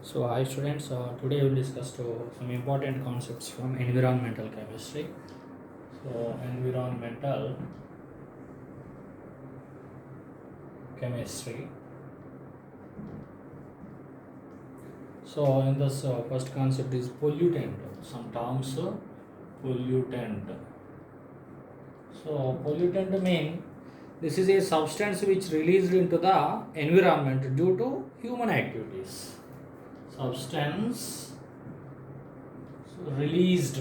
So, hi students, today we will discuss some important concepts from environmental chemistry. So, environmental chemistry. So, in this first concept is pollutant. Some terms pollutant. So, pollutant mean this is a substance which released into the environment due to human activities. Substance released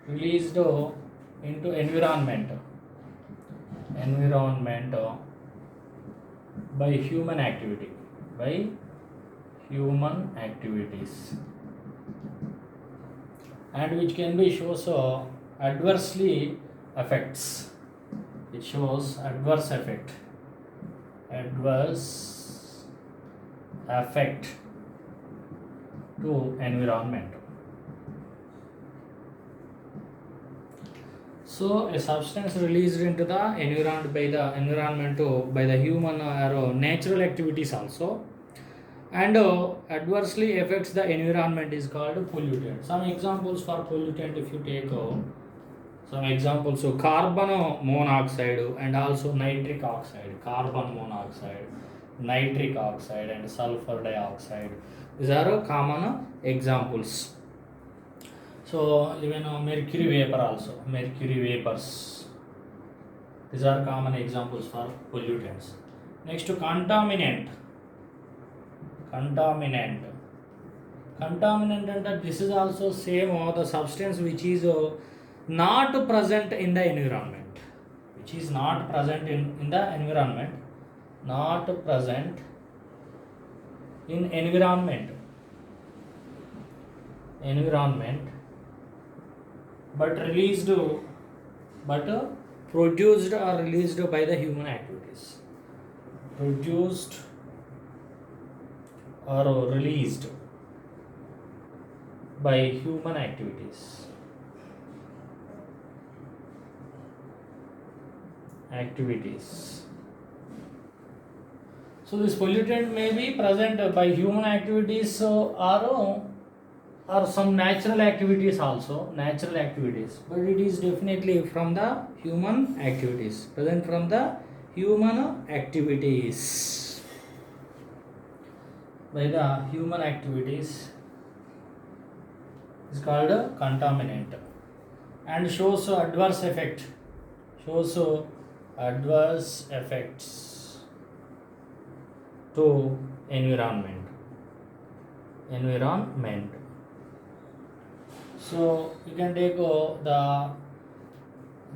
into environment by human activity by human activities, and which can be shows adversely affects, it shows adverse effect to environment. So, a substance released into the environment by the human or natural activities also, and adversely affects the environment is called pollutant. Some examples for pollutant, if you take some examples, so carbon monoxide and also nitric oxide, carbon monoxide, nitric oxide, and sulfur dioxide. These are common examples. So even mercury vapor also, mercury vapors. These are common examples for pollutants. Next to contaminant. Contaminant and that this is also same or the substance which is not present in the environment, which is not present in the environment, not present in environment, but released, but produced or released by the human activities, produced or released by human activities. So this pollutant may be present by human activities or some natural activities also, but it is definitely from the human activities, present from the human activities, by the human activities is called a contaminant, and shows adverse effect, shows adverse effects to environment. So you can take that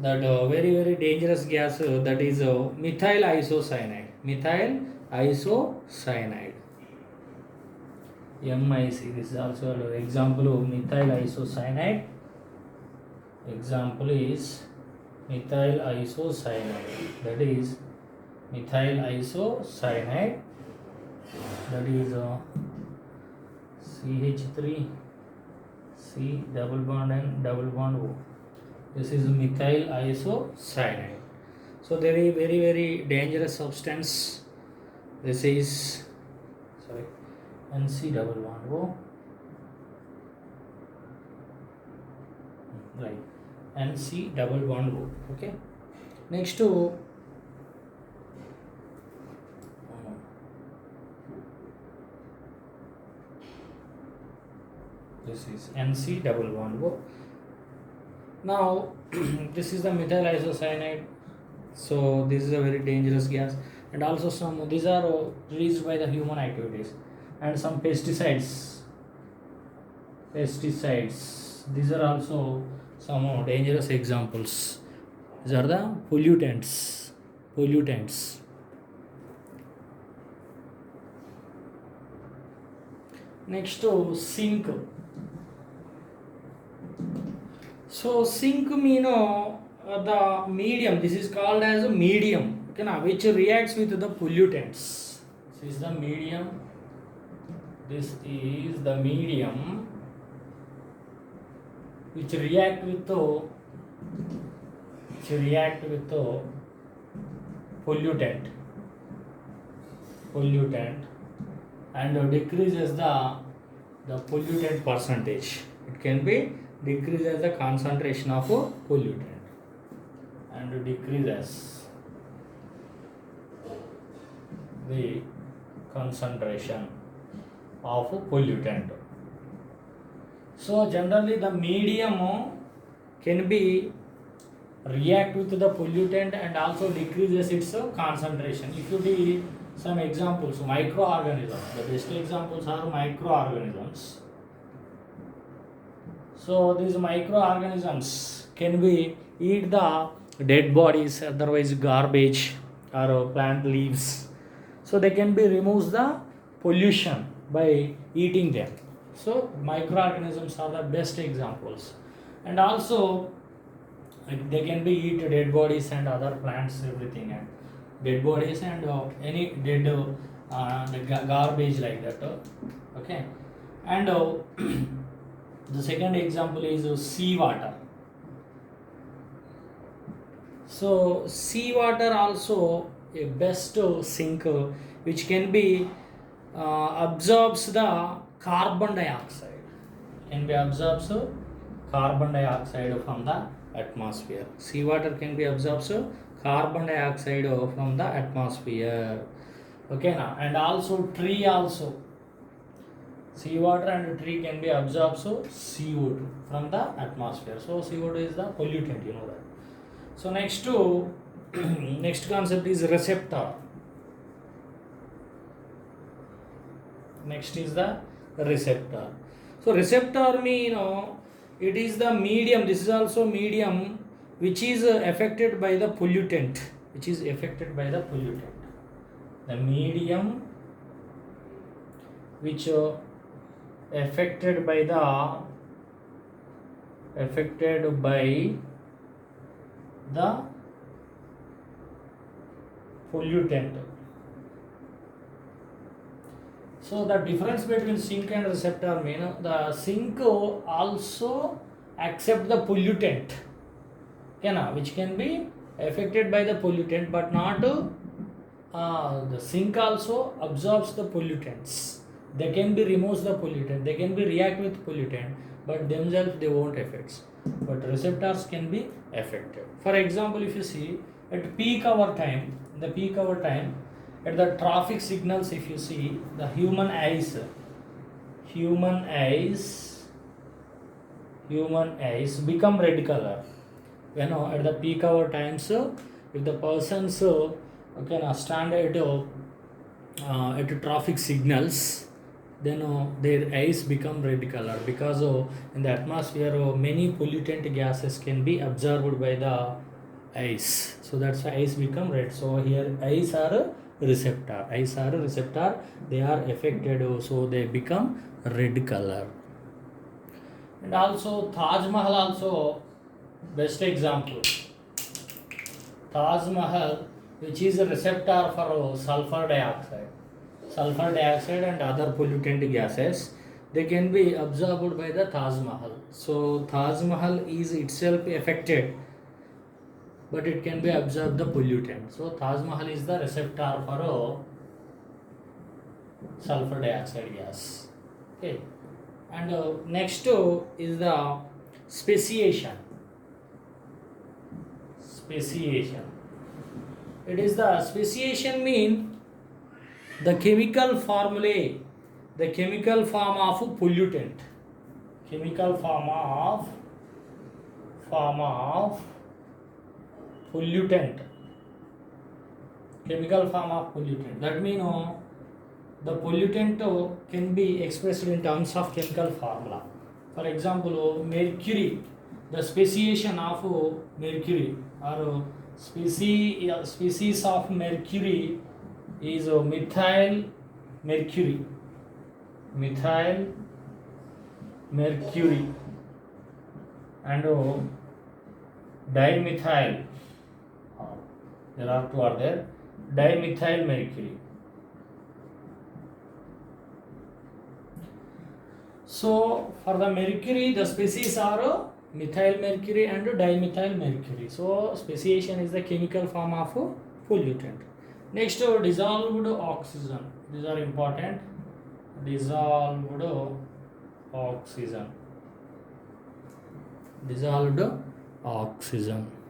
very dangerous gas that is methyl isocyanide. Methyl isocyanide. MIC. This is also an example of methyl isocyanide. Example is methyl isocyanide. That is methyl isocyanide. That is CH3 C double bond and double bond O. This is methyl isocyanide. So very dangerous substance. This is NC double bond O. Right. NC double bond O. Okay. Next to this is NC double bond O. Now this is the methyl isocyanide. So this is a very dangerous gas, and also some these are released by the human activities, and some pesticides. These are also some dangerous examples. These are the pollutants. Next to sink. So sink mean the medium. This is called as a medium, okay, now, which reacts with the pollutants. This is the medium. Which react with the pollutant and decreases the pollutant percentage. It can be decreases the concentration of pollutant and decreases the concentration of pollutant. So generally the medium can be react with the pollutant and also decreases its concentration. If you take some examples, microorganisms, the best examples are microorganisms. So these microorganisms can be eat the dead bodies, otherwise garbage or plant leaves. So they can be removes the pollution by eating them. So microorganisms are the best examples, and also they can be eat dead bodies and other plants, everything, and dead bodies and any dead garbage like that. Okay, and the second example is seawater. So seawater also a best sink which can be absorbs the carbon dioxide, can be absorbs carbon dioxide from the atmosphere. Seawater can be absorbs carbon dioxide from the atmosphere. Okay now, and also tree also, seawater and tree can be absorbed CO2 from the atmosphere. So CO2 is the pollutant, you know that. So next to next concept is receptor. Next is the receptor. So receptor mean it is the medium. This is also medium which is affected by the pollutant. Which is affected by the pollutant. The medium which affected by the pollutant. So the difference between sink and receptor mean the sink also accept the pollutant, which can be affected by the pollutant, but not the sink also absorbs the pollutants. They can be removes the pollutant, they can be react with pollutant, but themselves they won't affect. But receptors can be affected. For example, if you see at peak hour time, at the traffic signals, if you see the human eyes become red color. At the peak hour times, if the persons stand at traffic signals, then their eyes become red color, because in the atmosphere many pollutant gases can be absorbed by the eyes. So that's why eyes become red. So here eyes are a receptor. They are affected, so they become red color. And also Taj Mahal also best example. Taj Mahal, which is a receptor for sulfur dioxide and other pollutant gases, they can be absorbed by the Taj Mahal. So Taj Mahal is itself affected, but it can be absorbed the pollutant. So Taj Mahal is the receptor for sulfur dioxide gas. Okay, and next is the speciation. It is the speciation mean the chemical formulae, the chemical form of pollutant, chemical form of pollutant. That means the pollutant can be expressed in terms of chemical formula. For example, mercury, the speciation of mercury or species of mercury is methyl mercury, and dimethyl. There are two are there. Dimethyl mercury. So for the mercury, the species are methyl mercury and dimethyl mercury. So speciation is the chemical form of pollutant. Next, dissolved oxygen. These are important. dissolved oxygen. Dissolved oxygen.